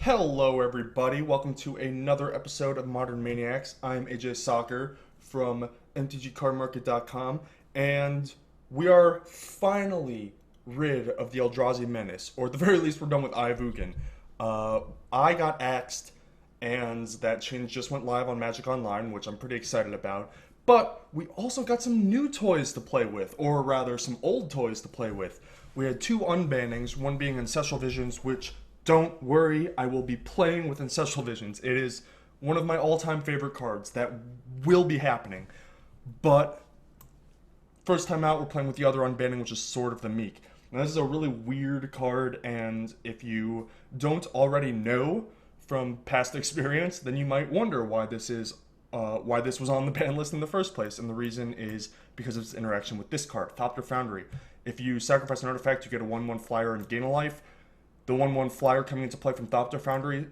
Hello, everybody. Welcome to another episode of Modern Maniacs. I'm AJ Soccer from mtgcardmarket.com, and we are finally rid of the Eldrazi menace, or at the very least, we're done with Ungiven. I got axed, and that change just went live on Magic Online, which I'm pretty excited about. But we also got some new toys to play with, or rather, some old toys to play with. We had two unbannings, one being Ancestral Visions, which, don't worry, I will be playing with Ancestral Visions. It is one of my all-time favorite cards. That will be happening. But first time out, we're playing with the other unbanning, which is Sword of the Meek. Now, this is a really weird card, and if you don't already know from past experience, then you might wonder why this was on the ban list in the first place. And the reason is because of its interaction with this card, Thopter Foundry. If you sacrifice an artifact, you get a 1/1 flyer and gain a life. The 1/1 flyer coming into play from Thopter Foundry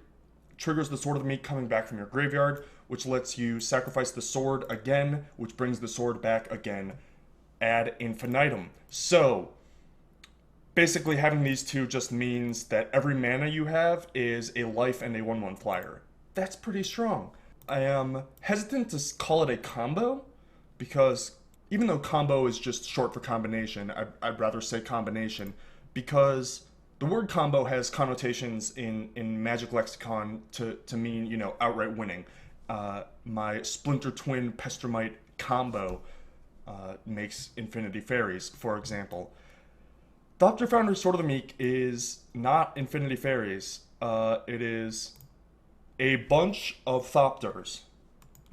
triggers the Sword of the Meek coming back from your graveyard, which lets you sacrifice the sword again, which brings the sword back again ad infinitum. So, basically having these two just means that every mana you have is a life and a 1/1 flyer. That's pretty strong. I am hesitant to call it a combo, because even though combo is just short for combination, I'd rather say combination, because the word combo has connotations in Magic Lexicon to mean, outright winning. My Splinter Twin Pestromite combo makes Infinity Fairies, for example. Thopter Foundry Sword of the Meek is not Infinity Fairies. It is a bunch of Thopters.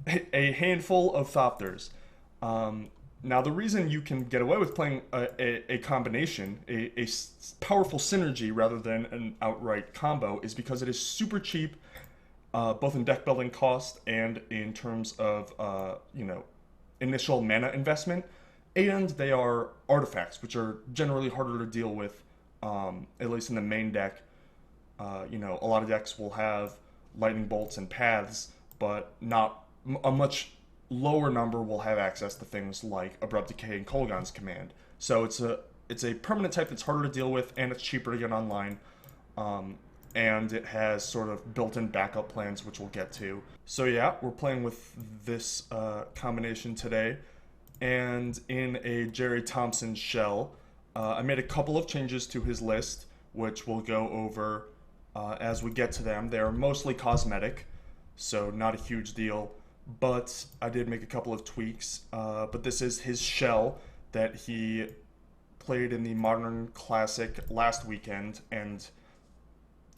A handful of Thopters. Now, the reason you can get away with playing a combination, a powerful synergy rather than an outright combo, is because it is super cheap, both in deck building cost and in terms of, initial mana investment. And they are artifacts, which are generally harder to deal with, at least in the main deck. A lot of decks will have lightning bolts and paths, but not a much lower number will have access to things like Abrupt Decay and Kolaghan's Command. So it's a permanent type that's harder to deal with, and it's cheaper to get online. And it has sort of built-in backup plans, which we'll get to. So yeah, we're playing with this combination today. And in a Gerry Thompson shell, I made a couple of changes to his list, which we'll go over as we get to them. They're mostly cosmetic, so not a huge deal. But I did make a couple of tweaks. But this is his shell that he played in the Modern Classic last weekend, and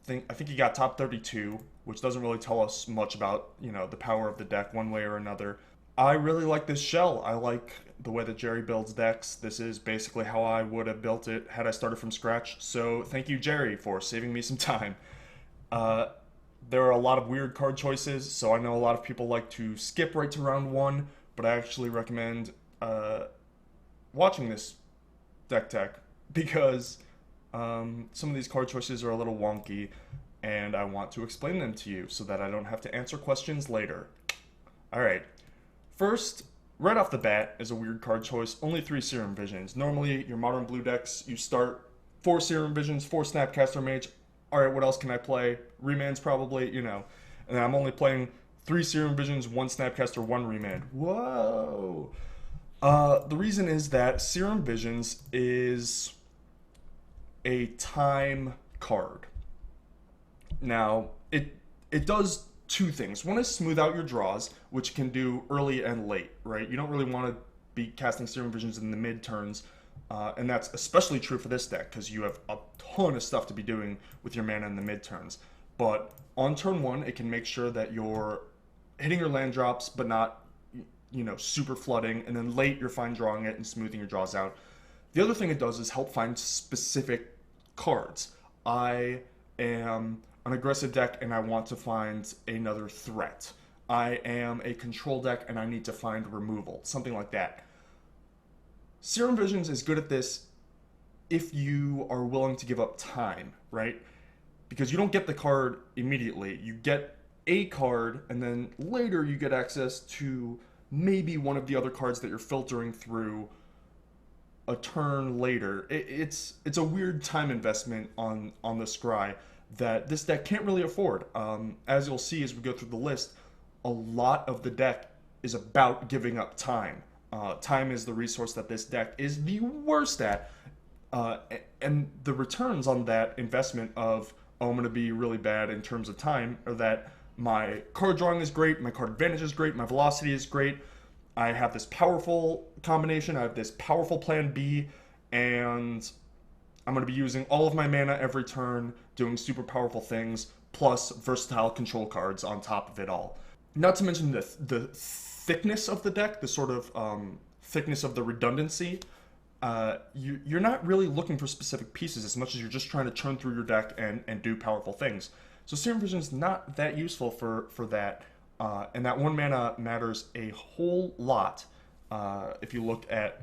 I think he got top 32, which doesn't really tell us much about, the power of the deck one way or another. I really like this shell. I like the way that Gerry builds decks. This is basically how I would have built it had I started from scratch. So thank you, Gerry, for saving me some time. There are a lot of weird card choices, so I know a lot of people like to skip right to round one, but I actually recommend watching this deck tech, because some of these card choices are a little wonky, and I want to explain them to you so that I don't have to answer questions later. Alright, first, right off the bat is a weird card choice, only 3 Serum Visions. Normally, your Modern Blue decks, you start 4 Serum Visions, 4 Snapcaster Mage. Alright, what else can I play? Remands probably, And then I'm only playing 3 Serum Visions, 1 Snapcaster, 1 Remand. Whoa! The reason is that Serum Visions is a time card. Now, it does two things. One is smooth out your draws, which can do early and late, right? You don't really want to be casting Serum Visions in the mid turns, and that's especially true for this deck, because you have a ton of stuff to be doing with your mana in the mid turns. But on turn 1, it can make sure that you're hitting your land drops, but not, super flooding, and then late you're fine drawing it and smoothing your draws out. The other thing it does is help find specific cards. I am an aggressive deck and I want to find another threat. I am a control deck and I need to find removal, something like that. Serum Visions is good at this if you are willing to give up time, right? Because you don't get the card immediately. You get a card, and then later you get access to maybe one of the other cards that you're filtering through a turn later. It's a weird time investment on the scry. that this deck can't really afford. As you'll see as we go through the list, a lot of the deck is about giving up time. Time is the resource that this deck is the worst at. And the returns on that investment of, oh, I'm going to be really bad in terms of time, are that my card drawing is great, my card advantage is great, my velocity is great, I have this powerful combination, I have this powerful plan B, and I'm going to be using all of my mana every turn, doing super powerful things, plus versatile control cards on top of it all. Not to mention the thickness of the deck, the sort of thickness of the redundancy. You're not really looking for specific pieces as much as you're just trying to churn through your deck and do powerful things. So Serum Vision is not that useful for that, and that 1 mana matters a whole lot if you look at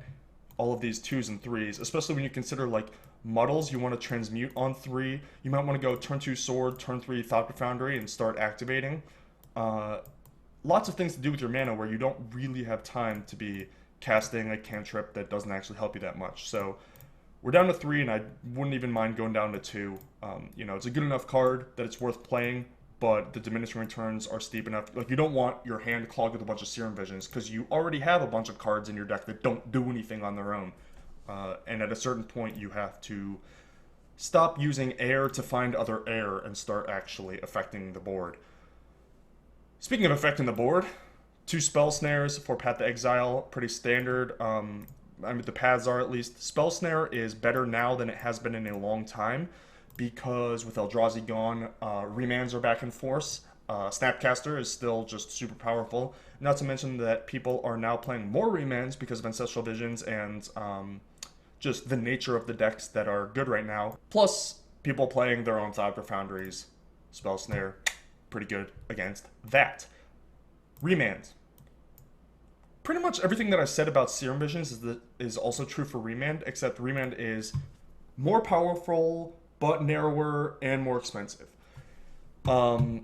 all of these 2s and 3s, especially when you consider like Muddles you want to transmute on 3. You might want to go turn 2 Sword, turn 3 Thopter Foundry, and start activating. Lots of things to do with your mana where you don't really have time to be casting a cantrip that doesn't actually help you that much. So we're down to 3, and I wouldn't even mind going down to 2. It's a good enough card that it's worth playing, but the diminishing returns are steep enough. Like, you don't want your hand clogged with a bunch of Serum Visions, because you already have a bunch of cards in your deck that don't do anything on their own. And at a certain point, you have to stop using air to find other air and start actually affecting the board. Speaking of affecting the board, 2 Spell Snares for Path to Exile, pretty standard. The paths are, at least. Spell Snare is better now than it has been in a long time, because with Eldrazi gone, remands are back in force. Snapcaster is still just super powerful. Not to mention that people are now playing more remands because of Ancestral Visions and just the nature of the decks that are good right now. Plus, people playing their own Thopter Foundries. Spell Snare, pretty good against that. Remand. Pretty much everything that I said about Serum Visions is also true for Remand, except Remand is more powerful, but narrower and more expensive.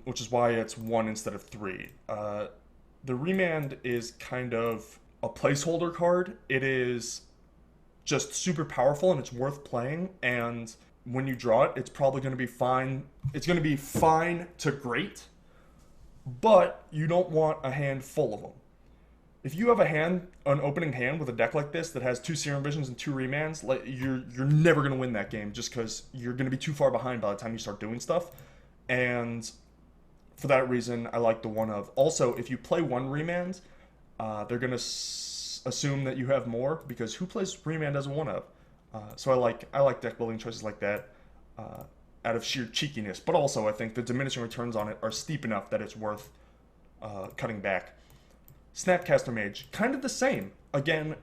Which is why it's 1 instead of 3. The Remand is kind of a placeholder card. It is just super powerful and it's worth playing, and when you draw it, it's probably going to be fine. It's going to be fine to great, but you don't want a hand full of them. If you have an opening hand with a deck like this that has 2 Serum Visions and 2 Remands, you're never going to win that game, just because you're going to be too far behind by the time you start doing stuff. And for that reason, I like the 1 of. Also, if you play 1 Remand, they're going to assume that you have more, because who plays Remand as a 1 of? So I like deck building choices like that out of sheer cheekiness. But also, I think the diminishing returns on it are steep enough that it's worth cutting back. Snapcaster Mage, kind of the same. Again,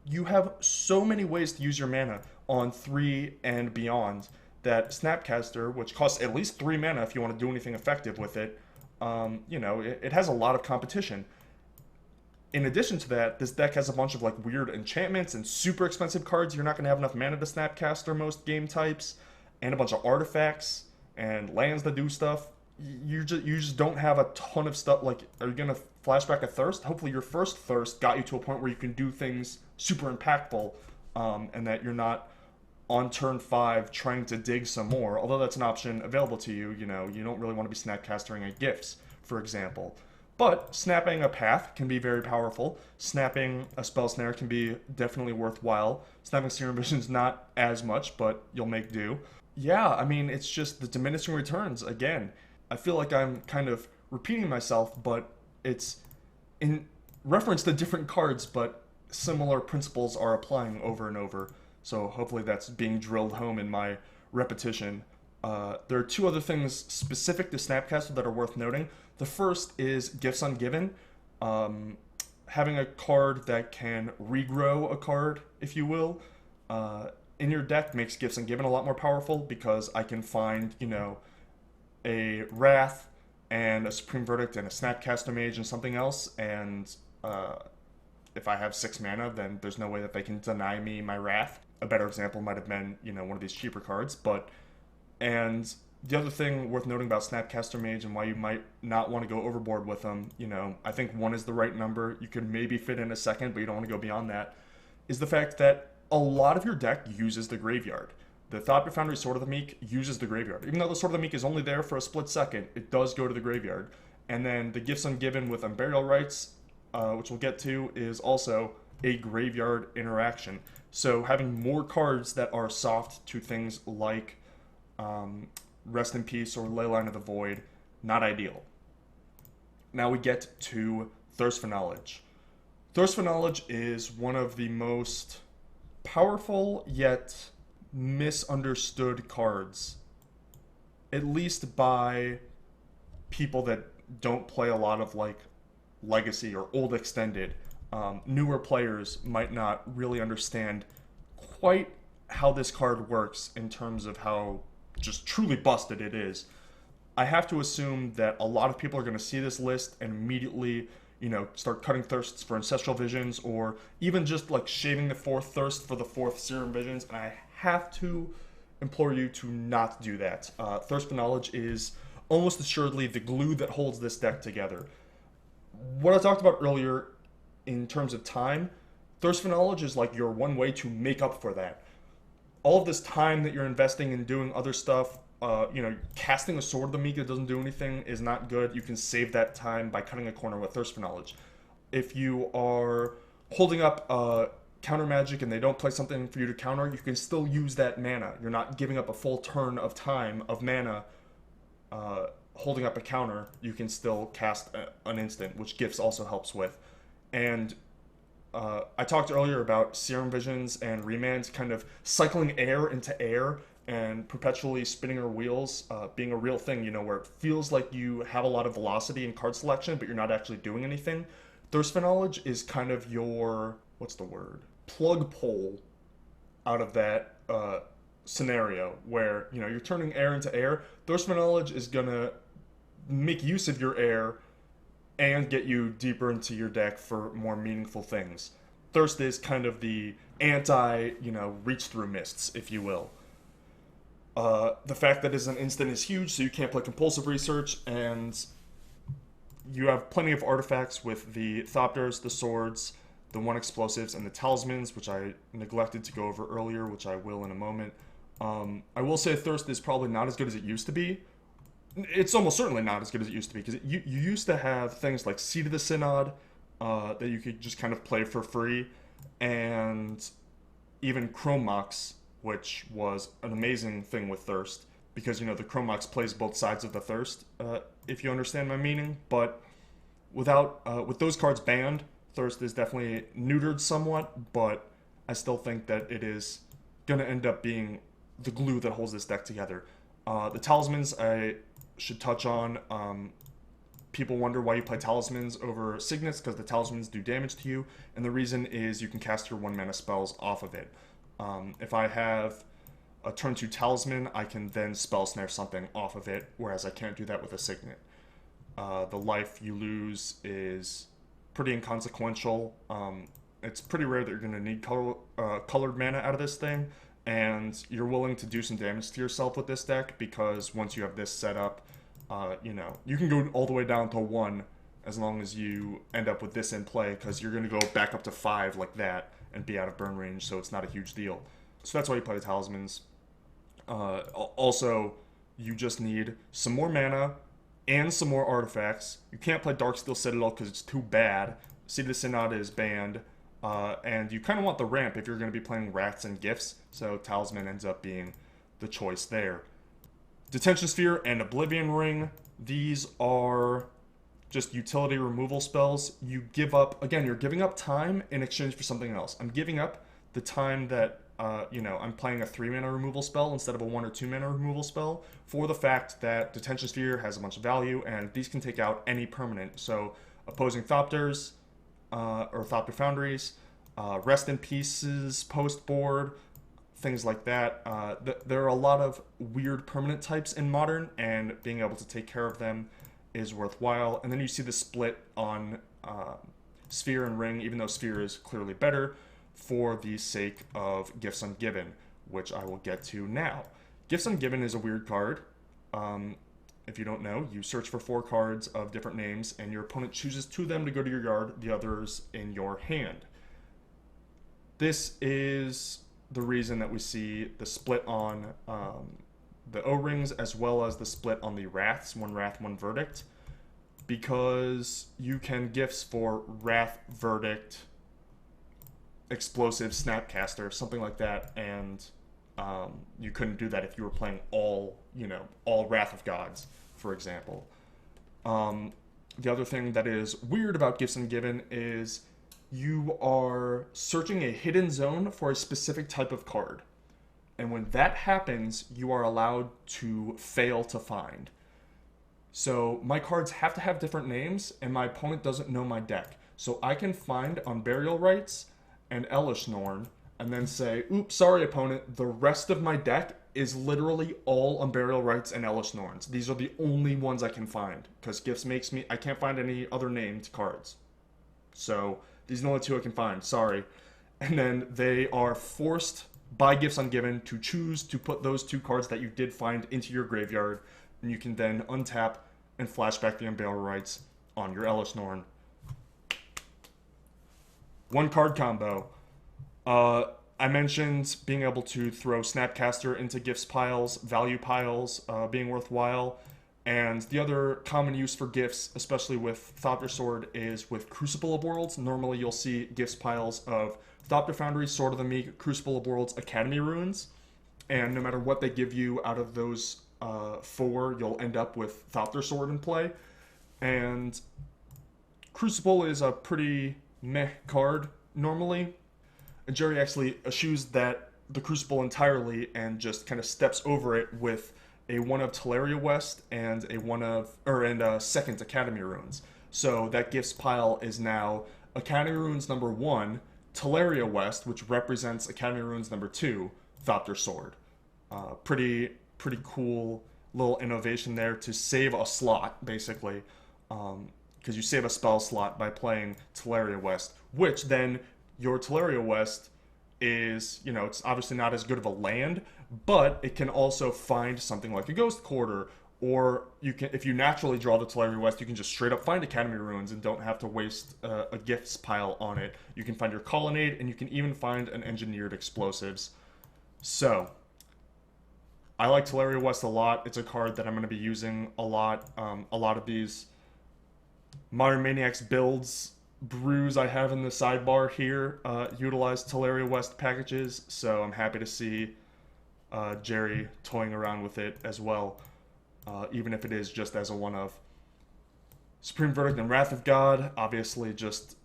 you have so many ways to use your mana on 3 and beyond that Snapcaster, which costs at least 3 mana if you want to do anything effective with it, it has a lot of competition. In addition to that, this deck has a bunch of like weird enchantments and super expensive cards. You're not going to have enough mana to Snapcaster most game types, and a bunch of artifacts and lands that do stuff. You just don't have a ton of stuff. Like, are you going to flashback a Thirst? Hopefully your first Thirst got you to a point where you can do things super impactful, and that you're not on turn 5 trying to dig some more. Although that's an option available to you. You don't really want to be Snapcastering at Gifts, for example. But snapping a Path can be very powerful. Snapping a Spell Snare can be definitely worthwhile. Snapping Serum Vision's not as much, but you'll make do. Yeah, I mean, it's just the diminishing returns, again. I feel like I'm kind of repeating myself, but it's in reference to different cards, but similar principles are applying over and over. So hopefully that's being drilled home in my repetition. There are 2 other things specific to Snapcaster that are worth noting. The first is Gifts Ungiven. Having a card that can regrow a card, if you will, in your deck makes Gifts Ungiven a lot more powerful, because I can find, a Wrath and a Supreme Verdict and a Snapcaster Mage and something else, and if I have 6 mana, then there's no way that they can deny me my Wrath. A better example might have been, one of these cheaper cards, and the other thing worth noting about Snapcaster Mage and why you might not want to go overboard with them, I think 1 is the right number. You could maybe fit in a second, but you don't want to go beyond that, is the fact that a lot of your deck uses the graveyard. The Thopter Foundry Sword of the Meek uses the graveyard. Even though the Sword of the Meek is only there for a split second, it does go to the graveyard. And then the Gifts Ungiven with Unburial Rites, which we'll get to, is also a graveyard interaction. So having more cards that are soft to things like Rest in Peace or Leyline of the Void, not ideal. Now we get to Thirst for Knowledge. Thirst for Knowledge is one of the most powerful yet misunderstood cards, at least by people that don't play a lot of like Legacy or Old Extended. Newer players might not really understand quite how this card works in terms of how just truly busted it is. I have to assume that a lot of people are going to see this list and immediately, start cutting thirsts for Ancestral Visions, or even just like shaving the 4th thirst for the 4th Serum Visions, and I have to implore you to not do that. Thirst for Knowledge is almost assuredly the glue that holds this deck together. What I talked about earlier in terms of time, Thirst for Knowledge is like your one way to make up for that. All of this time that you're investing in doing other stuff, casting a Sword of the Meek that doesn't do anything is not good. You can save that time by cutting a corner with Thirst for Knowledge. If you are holding up counter magic and they don't play something for you to counter, you can still use that mana. You're not giving up a full turn of time of mana holding up a counter. You can still cast an instant, which Gifts also helps with. And I talked earlier about Serum Visions and Remands kind of cycling air into air and perpetually spinning our wheels being a real thing, where it feels like you have a lot of velocity in card selection, but you're not actually doing anything. Thirst for Knowledge is kind of your, plug pole out of that scenario where, you're turning air into air. Thirst for Knowledge is going to make use of your air and get you deeper into your deck for more meaningful things. Thirst is kind of the anti, reach-through mists, if you will. The fact that it's an instant is huge, so you can't play Compulsive Research, and you have plenty of artifacts with the Thopters, the Swords, the 1 Explosives, and the Talismans, which I neglected to go over earlier, which I will in a moment. I will say Thirst is probably not as good as it used to be. It's almost certainly not as good as it used to be, because you used to have things like Seed of the Synod that you could just kind of play for free, and even Chrome Mox, which was an amazing thing with Thirst, because, the Chrome Mox plays both sides of the Thirst, if you understand my meaning. But with those cards banned, Thirst is definitely neutered somewhat, but I still think that it is going to end up being the glue that holds this deck together. The Talismans I should touch on. People wonder why you play Talismans over Signets, because the Talismans do damage to you, and the reason is you can cast your 1 mana spells off of it. If I have a turn 2 Talisman, I can then spell snare something off of it, whereas I can't do that with a Signet. The life you lose is pretty inconsequential. It's pretty rare that you're going to need colored mana out of this thing, and you're willing to do some damage to yourself with this deck, because once you have this set up, you can go all the way down to 1 as long as you end up with this in play, because you're going to go back up to 5 like that and be out of burn range, so it's not a huge deal. So that's why you play the Talismans. Also, you just need some more mana and some more artifacts. You can't play Darksteel Citadel because it's too bad. Seed of the Synod is banned. And you kind of want the ramp if you're going to be playing Rats and Gifts, so Talisman ends up being the choice there. Detention Sphere and Oblivion Ring, these are just utility removal spells. You give up, again, you're giving up time in exchange for something else. I'm giving up the time that, I'm playing a 3-mana removal spell instead of a 1 or 2 mana removal spell, for the fact that Detention Sphere has a bunch of value, and these can take out any permanent. So opposing Thopters, or Thopter Foundries, Rest in Pieces, post board, things like that. There are a lot of weird permanent types in Modern, and being able to take care of them is worthwhile. And then you see the split on Sphere and Ring, even though Sphere is clearly better, for the sake of Gifts Ungiven, which I will get to now. Gifts Ungiven is a weird card. If you don't know, you search for 4 cards of different names, and your opponent chooses 2 of them to go to your yard, the others in your hand. This is the reason that we see the split on the O-rings as well as the split on the Wraths, one Wrath, one Verdict, because you can gifts for Wrath, Verdict, Explosive, Snapcaster, something like that, and you couldn't do that if you were playing all Wrath of Gods, for example. The other thing that is weird about Gifts Ungiven is you are searching a hidden zone for a specific type of card. And when that happens, you are allowed to fail to find. So my cards have to have different names, and my opponent doesn't know my deck. So I can find Unburial Rites and Elish Norn, and then say, oops, sorry opponent, the rest of my deck is literally all Unburial Rites and Elish Norns. These are the only ones I can find, because Gifts makes me, I can't find any other named cards. So these are the only two I can find, sorry. And then they are forced by Gifts Ungiven to choose to put those two cards that you did find into your graveyard, and you can then untap and flashback the Unburial Rites on your Elish Norn. One card combo. I mentioned being able to throw Snapcaster into gifts piles, value piles being worthwhile, and the other common use for gifts, especially with Thopter Sword, is with Crucible of Worlds. Normally you'll see gifts piles of Thopter Foundry, Sword of the Meek, Crucible of Worlds, Academy Runes, and no matter what they give you out of those four, you'll end up with Thopter Sword in play. And Crucible is a pretty meh card normally. And Gerry actually eschews the Crucible entirely and just kind of steps over it with a one of Teleria West and a second Academy Runes. So that gifts pile is now Academy Runes number 1, Teleria West, which represents Academy Runes number 2, Thopter Sword. Pretty cool little innovation there to save a slot, basically, because you save a spell slot by playing Teleria West, which then your Teleria West is, it's obviously not as good of a land, but it can also find something like a Ghost Quarter, or you can, if you naturally draw the Teleria West, you can just straight up find Academy Runes and don't have to waste a gifts pile on it. You can find your Colonnade, and you can even find an Engineered Explosives. So, I like Teleria West a lot. It's a card that I'm going to be using a lot. A lot of these Modern Maniacs builds, brews I have in the sidebar here utilize Teleria West packages, so I'm happy to see Gerry toying around with it as well, even if it is just as a one-of. Supreme Verdict and Wrath of God, obviously just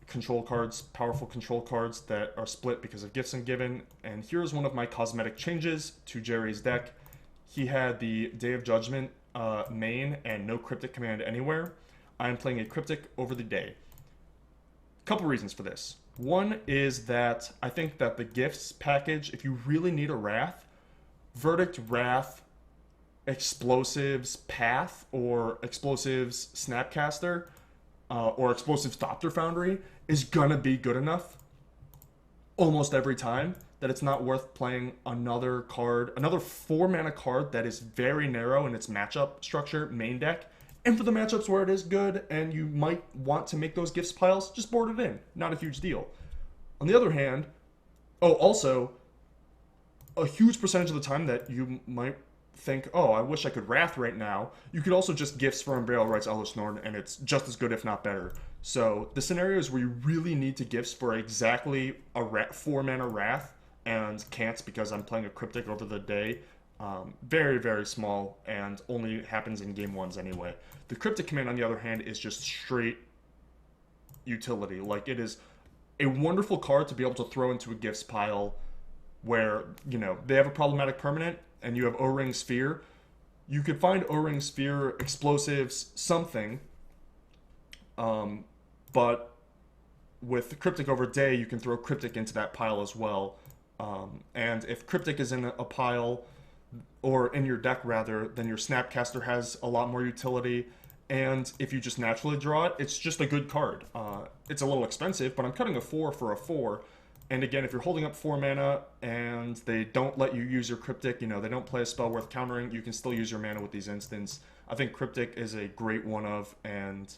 control cards, powerful control cards that are split because of Gifts Ungiven, and here's one of my cosmetic changes to Gerry's deck. He had the Day of Judgment main and no Cryptic command anywhere. I'm playing a Cryptic over the Day. Couple reasons for this. One is that I think that the gifts package, if you really need a Wrath, Verdict, Wrath, Explosives, Path, or Explosives, Snapcaster, or Explosives, Thopter Foundry, is gonna be good enough almost every time that it's not worth playing another 4-mana card that is very narrow in its matchup structure, main deck. And for the matchups where it is good and you might want to make those gifts piles, just board it in. Not a huge deal. On the other hand, also, a huge percentage of the time that you might think, oh, I wish I could Wrath right now, you could also just gifts for Unburial Rites Elish Norn, and it's just as good, if not better. So the scenarios where you really need to gifts for exactly a 4-mana Wrath and can't because I'm playing a Cryptic over the day, very, very small, and only happens in game 1s anyway. The Cryptic command, on the other hand, is just straight utility. Like, it is a wonderful card to be able to throw into a gifts pile where, they have a problematic permanent, and you have O-Ring Sphere. You could find O-Ring Sphere, Explosives, something, but with Cryptic over Day, you can throw Cryptic into that pile as well. And if Cryptic is in a pile, or in your deck rather, then your Snapcaster has a lot more utility, and if you just naturally draw it, it's just a good card. It's a little expensive, but I'm cutting a 4 for a 4, and again, if you're holding up 4 mana and they don't let you use your Cryptic, they don't play a spell worth countering, you can still use your mana with these instants. I think Cryptic is a great one-of, and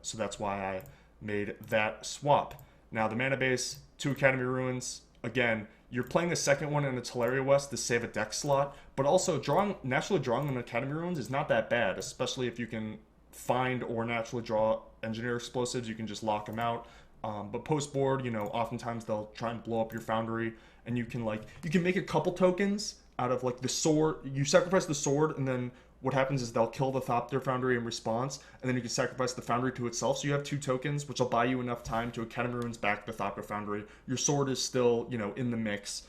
so that's why I made that swap. Now, the mana base, 2 Academy Runes, again, you're playing a second one in a Teleria West to save a deck slot, but also naturally drawing an Academy Ruins is not that bad, especially if you can find or naturally draw Engineer Explosives. You can just lock them out. But post board, oftentimes they'll try and blow up your Foundry, and you can make a couple tokens out of like the sword. You sacrifice the sword, and then what happens is they'll kill the Thopter Foundry in response, and then you can sacrifice the Foundry to itself. So you have 2 tokens, which will buy you enough time to Academy Ruins back the Thopter Foundry. Your sword is still, in the mix,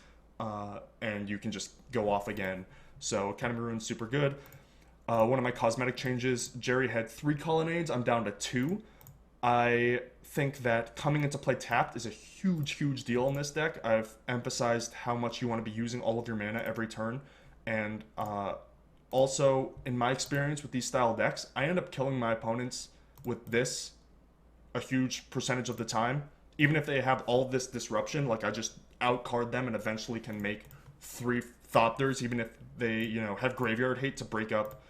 and you can just go off again. So Academy Ruins super good. One of my cosmetic changes, Gerry had 3 colonnades. I'm down to 2. I think that coming into play tapped is a huge deal in this deck. I've emphasized how much you want to be using all of your mana every turn, and also, in my experience with these style decks, I end up killing my opponents with this a huge percentage of the time. Even if they have all of this disruption, like I just outcard them and eventually can make 3 Thopters, even if they, have graveyard hate to break up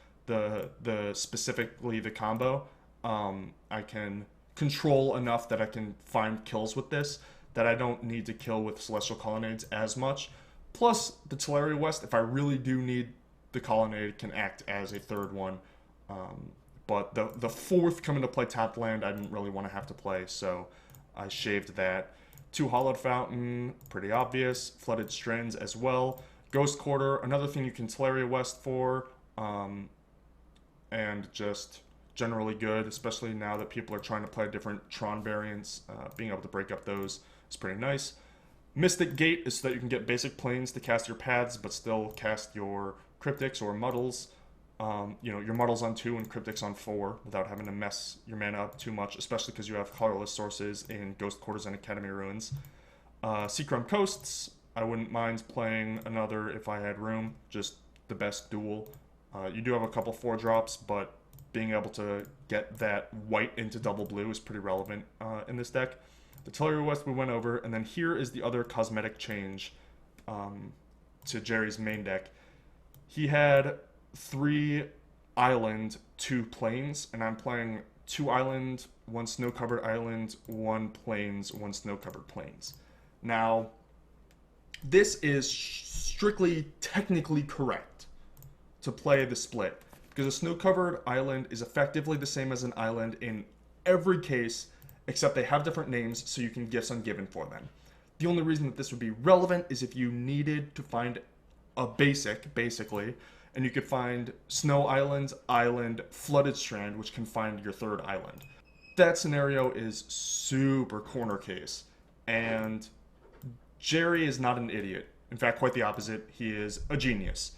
specifically the combo. I can control enough that I can find kills with this, that I don't need to kill with Celestial Colonnades as much. Plus, the Teleria West, if I really do need the Colonnade, can act as a third one. But the 4th coming to play tapped land, I didn't really want to have to play, so I shaved that. 2 Hollowed Fountain, pretty obvious. Flooded Strands as well. Ghost Quarter, another thing you can Teleria West for, and just generally good, especially now that people are trying to play different Tron variants. Being able to break up those is pretty nice. Mystic Gate is so that you can get basic planes to cast your paths, but still cast your Cryptics or Muddles. Your Muddles on 2 and Cryptics on 4 without having to mess your mana up too much, especially because you have colorless sources in Ghost Quarters and Academy Ruins. Seacrum Coasts, I wouldn't mind playing another if I had room, just the best duel. You do have a couple 4-drops, but being able to get that white into double blue is pretty relevant in this deck. The Teleria West we went over, and then here is the other cosmetic change to Gerry's main deck. He had 3 island, 2 plains, and I'm playing 2 island, 1 snow-covered island, 1 plains, 1 snow-covered plains. Now, this is strictly technically correct to play the split, because a snow-covered island is effectively the same as an island in every case, except they have different names, so you can Gifts Ungiven for them. The only reason that this would be relevant is if you needed to find a basic, basically, and you could find Snow Island, Flooded Strand, which can find your 3rd island. That scenario is super corner case, and Gerry is not an idiot. In fact, quite the opposite. He is a genius.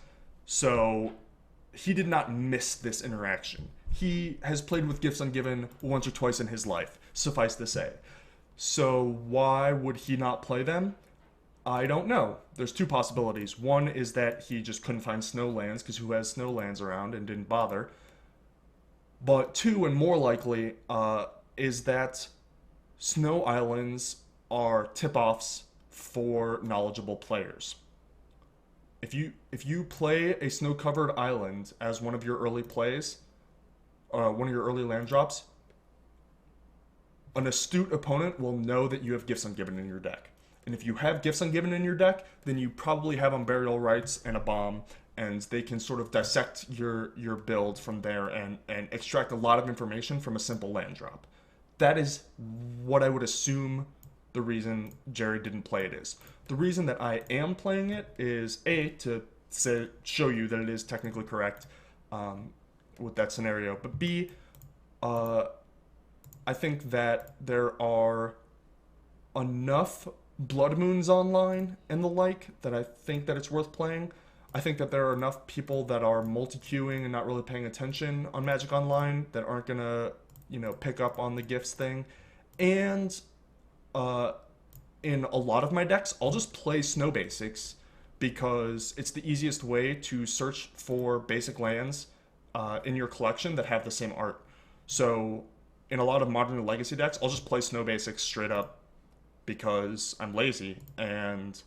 So he did not miss this interaction. He has played with Gifts Ungiven once or twice in his life, suffice to say. So why would he not play them? I don't know. There's 2 possibilities. One is that he just couldn't find snow lands, because who has snow lands around, and didn't bother. But 2, and more likely, is that snow islands are tip-offs for knowledgeable players. If you play a snow-covered island as one of your early plays, one of your early land drops, an astute opponent will know that you have Gifts Ungiven in your deck. And if you have Gifts Ungiven in your deck, then you probably have Unburial Rites and a bomb, and they can sort of dissect your build from there and extract a lot of information from a simple land drop. That is what I would assume the reason Gerry didn't play it is. The reason that I am playing it is, A, to show you that it is technically correct with that scenario, but B, I think that there are enough Blood Moons online and the like that I think that it's worth playing. I think that there are enough people that are multi-queuing and not really paying attention on Magic Online that aren't gonna, pick up on the gifts thing. And in a lot of my decks, I'll just play Snow Basics because it's the easiest way to search for basic lands in your collection that have the same art. So in a lot of Modern and Legacy decks, I'll just play Snow Basics straight up because I'm lazy, and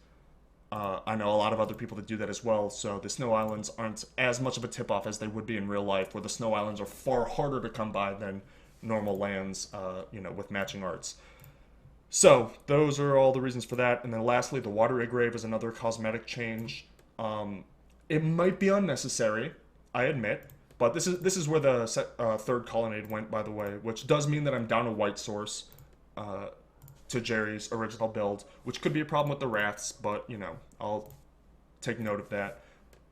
I know a lot of other people that do that as well, so the Snow Islands aren't as much of a tip-off as they would be in real life, where the Snow Islands are far harder to come by than normal lands, with matching arts. So those are all the reasons for that. And then lastly, the Watery Grave is another cosmetic change. Um, it might be unnecessary, I admit, but this is where the third colonnade went, by the way, which does mean that I'm down a white source uh, to Gerry's original build, which could be a problem with the Wraths, but you know, I'll take note of that.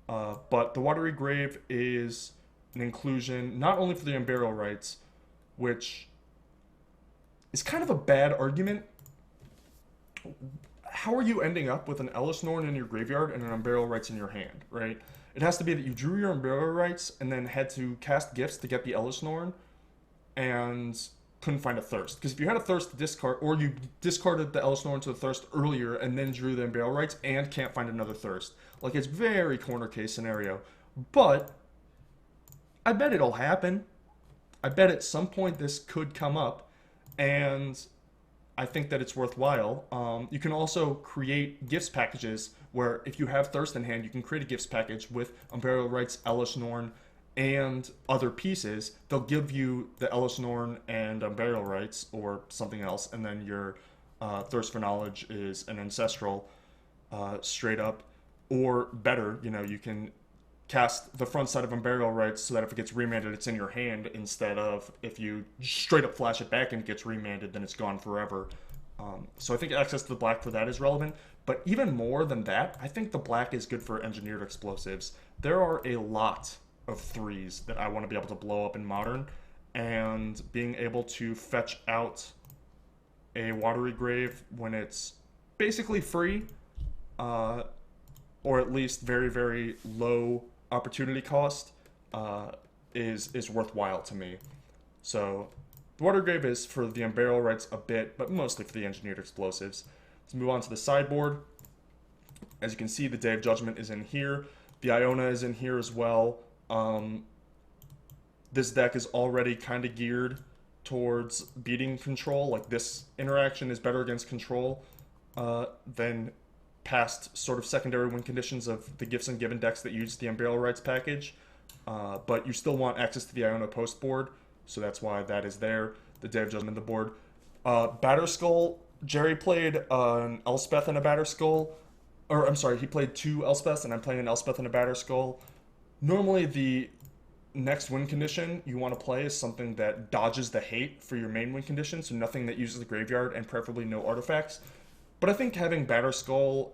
But the Watery Grave is an inclusion not only for the Unburial Rites, which is kind of a bad argument. How are you ending up with an Ellis Norn in your graveyard and an Unburial Rites in your hand, right? It has to be that you drew your Unburial Rites and then had to cast gifts to get the Ellis Norn and couldn't find a Thirst. Because if you had a Thirst to discard, or you discarded the Ellis Norn to the Thirst earlier and then drew the Unburial Rites and can't find another Thirst. Like, it's very corner case scenario. But I bet it'll happen. I bet at some point this could come up. And I think that it's worthwhile. You can also create gifts packages where if you have Thirst in hand, you can create a gifts package with Unburial Rites, Ellis Norn, and other pieces. They'll give you the Ellis Norn and Unburial Rites or something else, and then your Thirst for Knowledge is an Ancestral straight up. Or better, you know, you can cast the front side of Unburial Rites so that if it gets remanded, it's in your hand instead of if you straight up flash it back and it gets remanded, then it's gone forever. So I think access to the black for that is relevant. But even more than that, I think the black is good for engineered explosives. There are a lot of threes that I want to be able to blow up in Modern, and being able to fetch out a Watery Grave when it's basically free, or at least very, very low opportunity cost, is worthwhile to me. So the Water Grave is for the Unburial Rites a bit, but mostly for the engineered explosives. Let's move on to the sideboard. As you can see, the Day of Judgment is in here. The Iona is in here as well. This deck is already kind of geared towards beating control. Like, this interaction is better against control than past sort of secondary win conditions of the Gifts Ungiven decks that use the Unburial Rites package. But you still want access to the Iona post board, so that's why that is there. The Day of Judgment, the board. Batterskull, Gerry played an Elspeth and a Batterskull. Or, I'm sorry, he played two Elspeths, and I'm playing an Elspeth and a Batterskull. Normally, the next win condition you want to play is something that dodges the hate for your main win condition, so nothing that uses the graveyard and preferably no artifacts. But I think having Batterskull,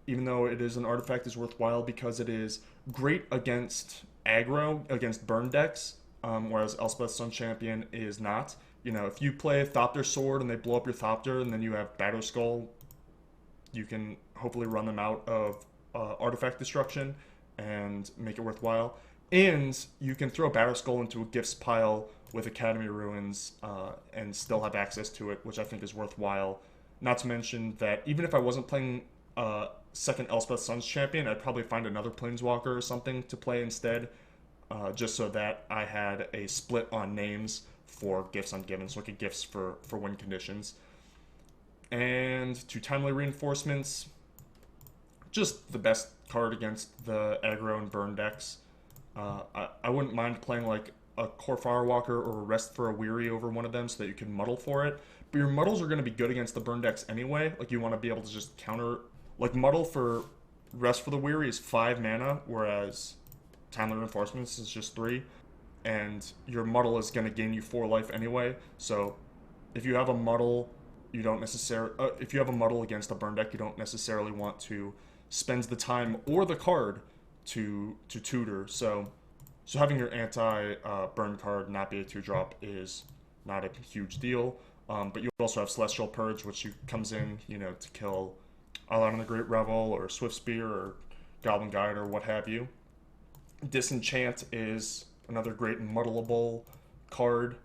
even though it is an artifact, is worthwhile because it is great against aggro, against burn decks, whereas Elspeth Sun Champion is not. You know, if you play Thopter Sword and they blow up your Thopter and then you have Batterskull, you can hopefully run them out of artifact destruction and make it worthwhile. And you can throw Batterskull into a gifts pile with Academy Ruins and still have access to it, which I think is worthwhile. Not to mention that even if I wasn't playing second Elspeth Suns Champion, I'd probably find another Planeswalker or something to play instead, just so that I had a split on names for Gifts Ungiven, so I could gifts for win conditions. And two Timely Reinforcements, just the best card against the aggro and burn decks. I wouldn't mind playing like a Core Firewalker or a Rest for a Weary over one of them so that you can muddle for it. But your muddles are going to be good against the burn decks anyway. Like, you want to be able to just counter... Like, muddle for Rest for the Weary is 5 mana, whereas Timely Reinforcements is just 3. And your muddle is going to gain you 4 life anyway. So if you have a muddle, you don't necessarily... if you have a muddle against a burn deck, you don't necessarily want to spend the time or the card to tutor. So having your anti-burn card not be a 2-drop is not a huge deal. But you also have Celestial Purge, which comes in, you know, to kill Alon the Great Revel or Swift Spear or Goblin Guide or what have you. Disenchant is another great muddleable card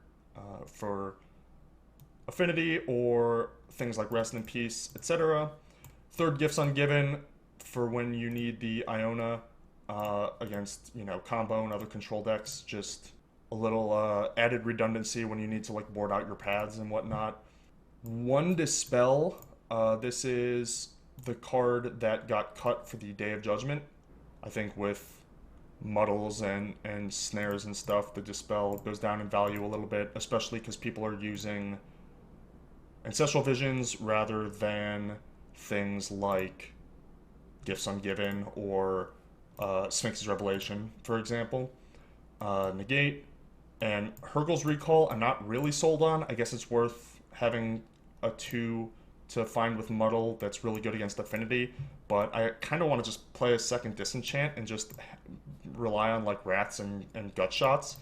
for Affinity or things like Rest in Peace, etc. Third Gifts Ungiven for when you need the Iona against, you know, combo and other control decks. Just a little added redundancy when you need to like board out your paths and whatnot. One Dispel. This is the card that got cut for the Day of Judgment. I think with muddles and snares and stuff, the Dispel goes down in value a little bit, especially because people are using Ancestral Visions rather than things like Gifts Ungiven or Sphinx's Revelation, for example. Negate, and Hurgle's Recall, I'm not really sold on. I guess it's worth having a 2 to find with Muddle that's really good against Affinity, but I kind of want to just play a second Disenchant and just rely on like Rats and Gut Shots.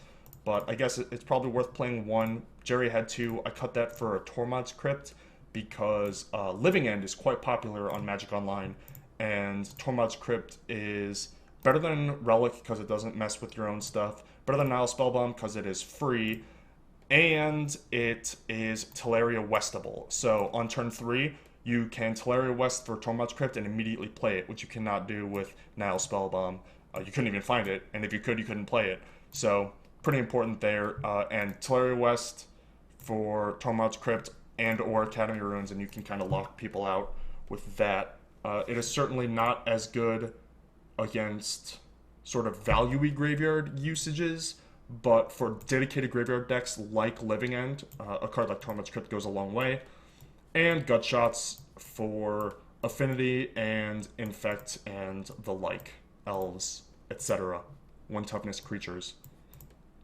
But I guess it's probably worth playing 1. Gerry had 2. I cut that for a Tormod's Crypt because Living End is quite popular on Magic Online, and Tormod's Crypt is better than Relic because it doesn't mess with your own stuff, better than Nile Spellbomb because it is free, and it is Teleria Westable. So on turn 3, you can Teleria West for Tormod's Crypt and immediately play it, which you cannot do with Nile Spellbomb. You couldn't even find it, and if you could, you couldn't play it. So pretty important there. And Teleria West for Tormod's Crypt and or Academy Ruins, and you can kind of lock people out with that. It is certainly not as good against sort of value-y graveyard usages, but for dedicated graveyard decks like Living End, a card like Tormod's Crypt goes a long way. And Gut Shots for Affinity and Infect and the like, Elves, etc. 1 toughness creatures.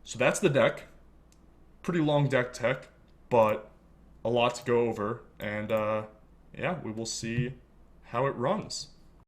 So that's the deck. Pretty long deck tech, but a lot to go over. And yeah, we will see how it runs.